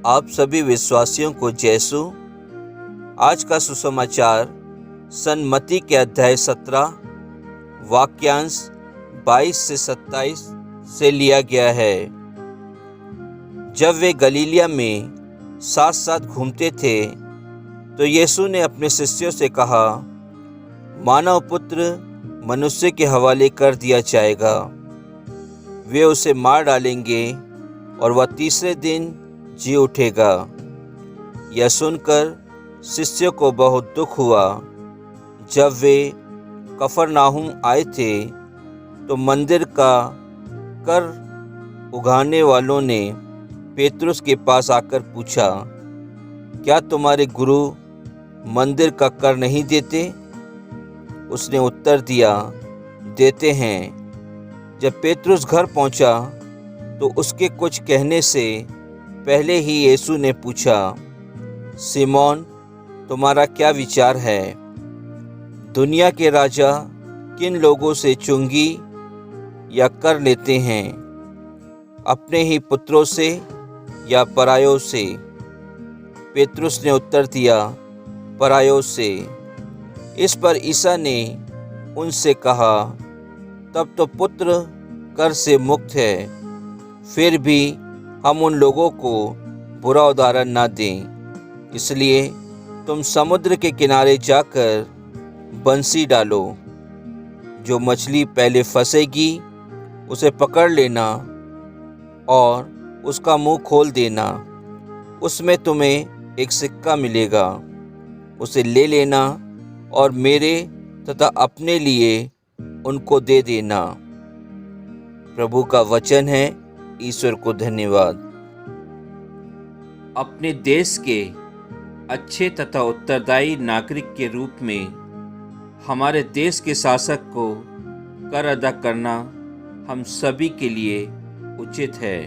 आप सभी विश्वासियों को जयसु। आज का सुसमाचार सन मत्ती के अध्याय 17 वाक्यांश 22 से 27 से लिया गया है। जब वे गलीलिया में साथ साथ घूमते थे तो यीशु ने अपने शिष्यों से कहा, मानव पुत्र मनुष्य के हवाले कर दिया जाएगा। वे उसे मार डालेंगे और वह तीसरे दिन जी उठेगा। यह सुनकर शिष्यों को बहुत दुख हुआ। जब वे कफरनाहुम आए थे तो मंदिर का कर उगाने वालों ने पेतरुस के पास आकर पूछा, क्या तुम्हारे गुरु मंदिर का कर नहीं देते? उसने उत्तर दिया, देते हैं। जब पेतरुस घर पहुंचा तो उसके कुछ कहने से पहले ही यीशु ने पूछा, सिमोन, तुम्हारा क्या विचार है? दुनिया के राजा किन लोगों से चुंगी या कर लेते हैं, अपने ही पुत्रों से या परायों से? पेतरुस ने उत्तर दिया, परायों से। इस पर ईसा ने उनसे कहा, तब तो पुत्र कर से मुक्त है। फिर भी हम उन लोगों को बुरा उदाहरण ना दें। इसलिए तुम समुद्र के किनारे जाकर बंसी डालो। जो मछली पहले फंसेगी उसे पकड़ लेना और उसका मुंह खोल देना। उसमें तुम्हें एक सिक्का मिलेगा। उसे ले लेना और मेरे तथा अपने लिए उनको दे देना। प्रभु का वचन है। ईश्वर को धन्यवाद। अपने देश के अच्छे तथा उत्तरदायी नागरिक के रूप में हमारे देश के शासक को कर अदा करना हम सभी के लिए उचित है।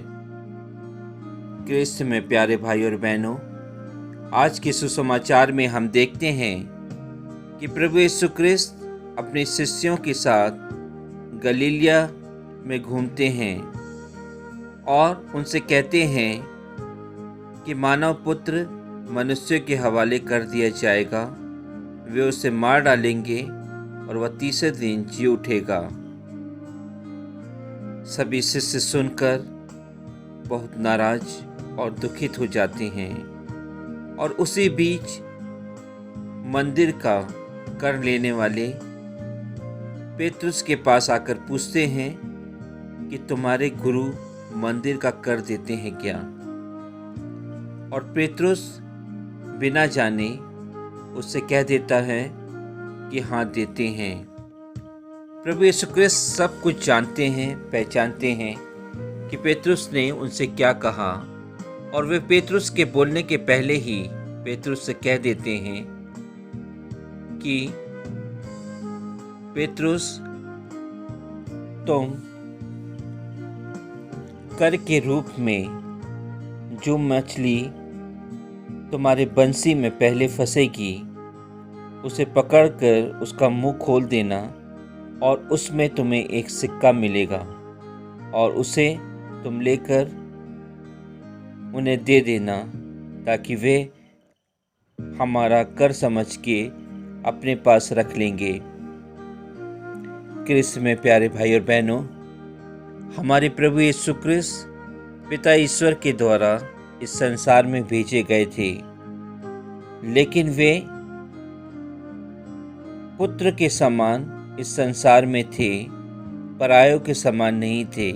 क्रिस्त में प्यारे भाई और बहनों, आज के सुसमाचार में हम देखते हैं कि प्रभु यीशु क्रिस्त अपने शिष्यों के साथ गलीलिया में घूमते हैं और उनसे कहते हैं कि मानव पुत्र मनुष्य के हवाले कर दिया जाएगा। वे उसे मार डालेंगे और वह तीसरे दिन जी उठेगा। सभी शिष्य सुनकर बहुत नाराज और दुखित हो जाते हैं और उसी बीच मंदिर का कर लेने वाले पेतरुस के पास आकर पूछते हैं कि तुम्हारे गुरु मंदिर का कर देते हैं क्या? और पेतरुस बिना जाने उससे कह देता है कि हाँ, देते हैं। प्रभु यीशु क्रिस्त सब कुछ जानते हैं, पहचानते हैं कि पेतरुस ने उनसे क्या कहा, और वे पेतरुस के बोलने के पहले ही पेतरुस से कह देते हैं कि पेतरुस, तुम कर के रूप में जो मछली तुम्हारे बंसी में पहले फंसेगी उसे पकड़कर उसका मुंह खोल देना और उसमें तुम्हें एक सिक्का मिलेगा और उसे तुम लेकर उन्हें दे देना ताकि वे हमारा कर समझ के अपने पास रख लेंगे। क्रिस्त में प्यारे भाई और बहनों, हमारे प्रभु यीशु क्रिस्त पिता ईश्वर के द्वारा इस संसार में भेजे गए थे, लेकिन वे पुत्र के समान इस संसार में थे, परायों के समान नहीं थे।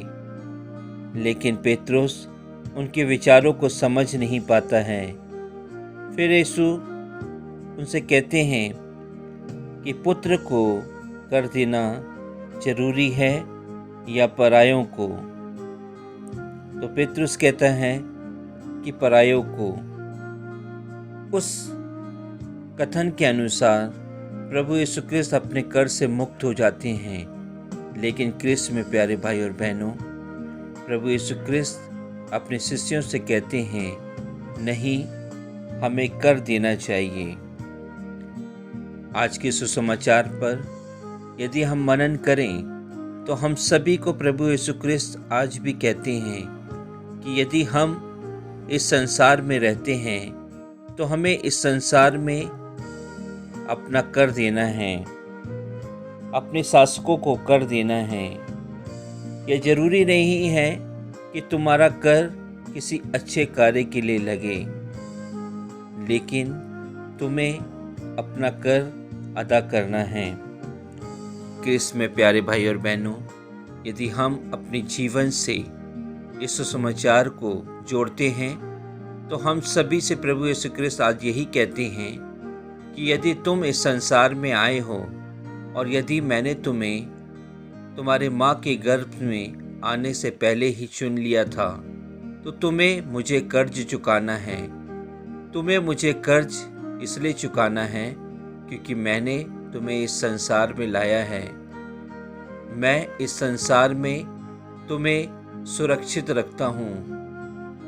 लेकिन पेतरुस उनके विचारों को समझ नहीं पाता है। फिर यीशु उनसे कहते हैं कि पुत्र को कर देना जरूरी है या परायों को? तो पेतरुस कहता है कि परायों को। उस कथन के अनुसार प्रभु यीशु क्रिस्त अपने कर से मुक्त हो जाते हैं। लेकिन क्रिस्त में प्यारे भाई और बहनों, प्रभु यीशु क्रिस्त अपने शिष्यों से कहते हैं, नहीं, हमें कर देना चाहिए। आज के सुसमाचार पर यदि हम मनन करें तो हम सभी को प्रभु यीशु क्रिस्त आज भी कहते हैं कि यदि हम इस संसार में रहते हैं तो हमें इस संसार में अपना कर देना है, अपने शासकों को कर देना है। यह जरूरी नहीं है कि तुम्हारा कर किसी अच्छे कार्य के लिए लगे, लेकिन तुम्हें अपना कर अदा करना है। क्रिस्त में प्यारे भाई और बहनों, यदि हम अपने जीवन से इस सुसमाचार को जोड़ते हैं तो हम सभी से प्रभु यीशु क्रिस्त आज यही कहते हैं कि यदि तुम इस संसार में आए हो और यदि मैंने तुम्हें तुम्हारे माँ के गर्भ में आने से पहले ही चुन लिया था, तो तुम्हें मुझे कर्ज चुकाना है। तुम्हें मुझे कर्ज इसलिए चुकाना है क्योंकि मैंने तुम्हें इस संसार में लाया है। मैं इस संसार में तुम्हें सुरक्षित रखता हूँ,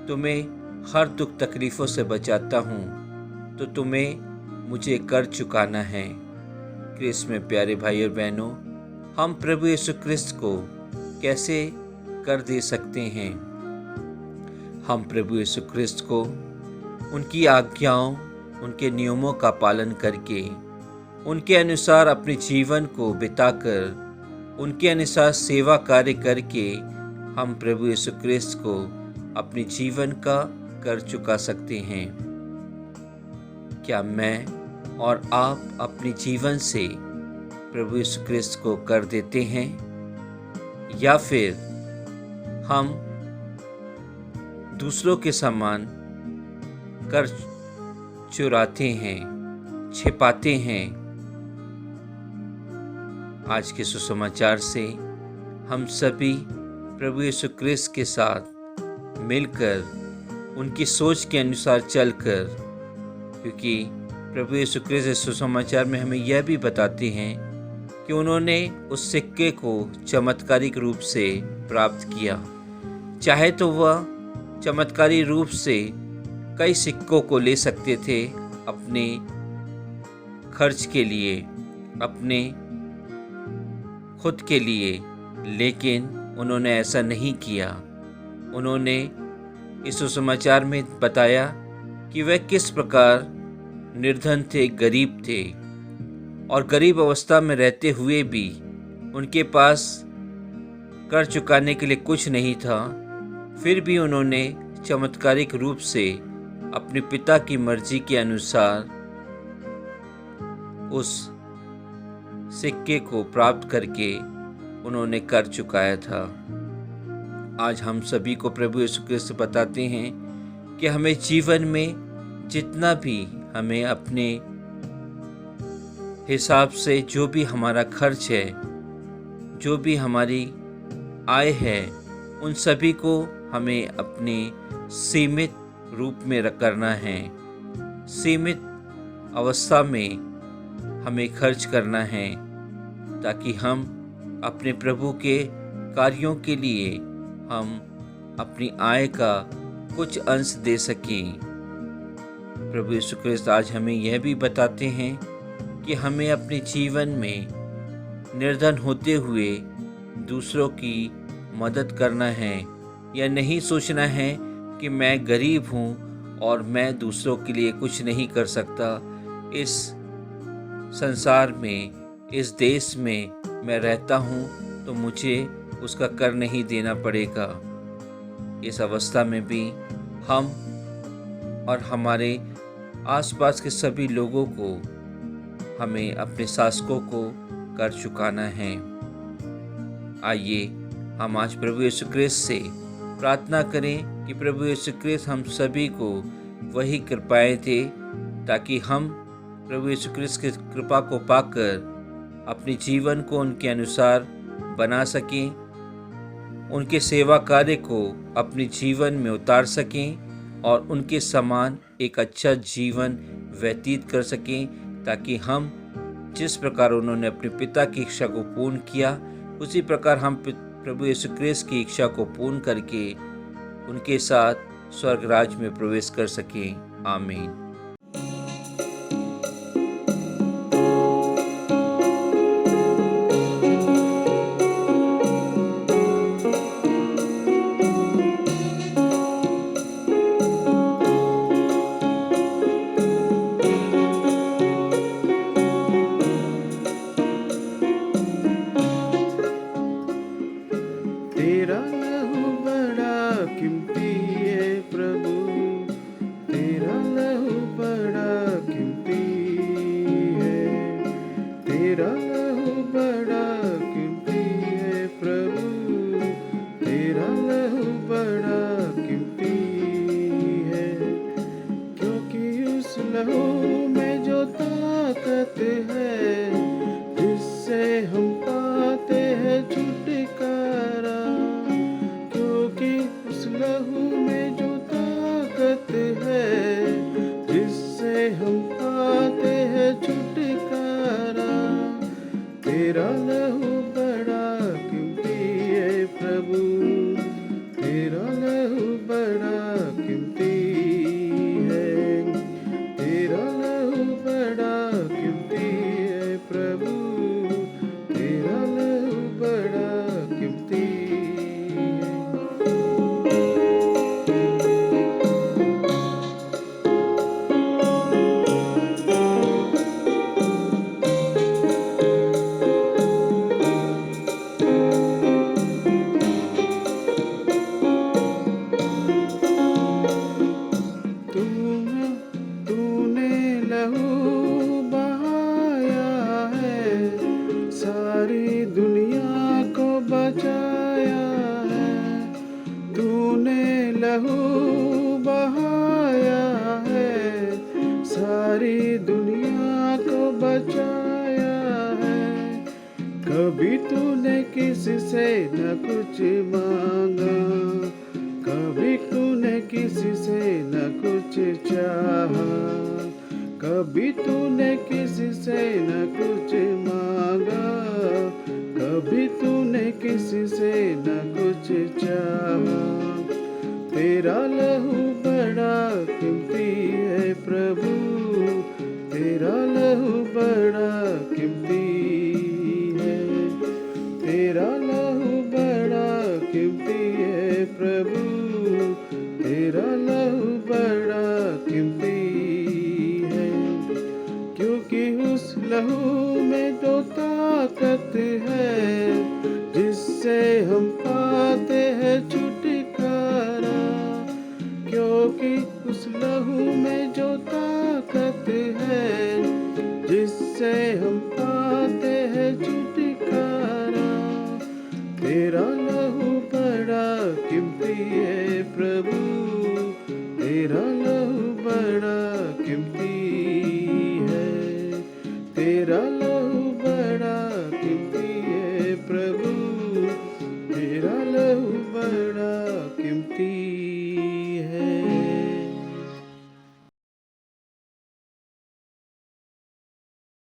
तुम्हें हर दुख तकलीफ़ों से बचाता हूँ, तो तुम्हें मुझे कर चुकाना है। क्रिस्त में प्यारे भाई और बहनों, हम प्रभु यीशु क्रिस्त को कैसे कर दे सकते हैं? हम प्रभु यीशु क्रिस्त को उनकी आज्ञाओं, उनके नियमों का पालन करके, उनके अनुसार अपने जीवन को बिताकर, उनके अनुसार सेवा कार्य करके हम प्रभु यीशु क्रिस्त को अपने जीवन का कर चुका सकते हैं। क्या मैं और आप अपने जीवन से प्रभु यीशु क्रिस्त को कर देते हैं, या फिर हम दूसरों के समान कर चुराते हैं, छिपाते हैं? आज के सुसमाचार से हम सभी प्रभु यीशु क्रिस्त के साथ मिलकर उनकी सोच के अनुसार चलकर, क्योंकि प्रभु यीशु क्रिस्त इस सुसमाचार में हमें यह भी बताते हैं कि उन्होंने उस सिक्के को चमत्कारिक रूप से प्राप्त किया। चाहे तो वह चमत्कारी रूप से कई सिक्कों को ले सकते थे अपने खर्च के लिए, अपने खुद के लिए, लेकिन उन्होंने ऐसा नहीं किया। उन्होंने इस सुसमाचार में बताया कि वह किस प्रकार निर्धन थे, गरीब थे, और गरीब अवस्था में रहते हुए भी उनके पास कर चुकाने के लिए कुछ नहीं था। फिर भी उन्होंने चमत्कारिक रूप से अपने पिता की मर्जी के अनुसार उस सिक्के को प्राप्त करके उन्होंने कर चुकाया था। आज हम सभी को प्रभु यीशु क्रिस्त बताते हैं कि हमें जीवन में जितना भी हमें अपने हिसाब से जो भी हमारा खर्च है, जो भी हमारी आय है, उन सभी को हमें अपने सीमित रूप में करना है। सीमित अवस्था में हमें खर्च करना है, ताकि हम अपने प्रभु के कार्यों के लिए हम अपनी आय का कुछ अंश दे सकें। प्रभु यीशु क्रिस्त आज हमें यह भी बताते हैं कि हमें अपने जीवन में निर्धन होते हुए दूसरों की मदद करना है। यह नहीं सोचना है कि मैं गरीब हूँ और मैं दूसरों के लिए कुछ नहीं कर सकता। इस संसार में, इस देश में मैं रहता हूँ तो मुझे उसका कर नहीं देना पड़ेगा। इस अवस्था में भी हम और हमारे आसपास के सभी लोगों को हमें अपने शासकों को कर चुकाना है। आइए हम आज प्रभु यीशु क्रिस्त से प्रार्थना करें कि प्रभु यीशु क्रिस्त हम सभी को वही कृपाएं दे, ताकि हम प्रभु यीशु क्रिस्त की कृपा को पाकर अपने जीवन को उनके अनुसार बना सकें, उनके सेवा कार्य को अपने जीवन में उतार सकें और उनके समान एक अच्छा जीवन व्यतीत कर सकें, ताकि हम जिस प्रकार उन्होंने अपने पिता की इच्छा को पूर्ण किया, उसी प्रकार हम प्रभु यीशु क्रिस्त की इच्छा को पूर्ण करके उनके साथ स्वर्ग राज्य में प्रवेश कर सकें। आमीन। तेरा लहू बड़ा कीमती है प्रभु, तेरा लहू बड़ा कीमती है। क्योंकि उस लहू में जो ताकत है, जिससे हम पाते हैं छुटकारा। क्योंकि उस लहू में जो ताकत है, जिससे हम पाते हैं छुटकारा। तेरा लहू बड़ा कीमती है प्रभु, तेरा लहू बड़ा कीमती है। तेरा लहू बड़ा कीमती है प्रभु, तेरा लहू बड़ा कीमती है। तूने लहू बहाया है, सारी दुनिया को बचाया है। तूने लहू बहाया है, सारी दुनिया को बचाया है। कभी तूने किसी से न कुछ मांगा, कभी तूने किसी से न कुछ चाहा। कभी तूने किसी से न कुछ मांगा, कभी तूने किसी से न कुछ चाहा। तेरा लहू बड़ा कीमती है प्रभु, तेरा लहू बड़ा कीमती है। तेरा लहू बड़ा कीमती है प्रभु, तेरा लहू बड़ा कीमती है। क्योंकि उस लहू में जो ताकत है, जिससे हम पाते हैं छुटकारा। क्योंकि उस लहू में जो ताकत है, जिससे हम पाते हैं छुटकारा। तेरा लहू बड़ा कीमती है प्रभु, तेरा लहू बड़ा कीमती है। तेरा लहू बड़ा कीमती है प्रभु, तेरा लहू बड़ा कीमती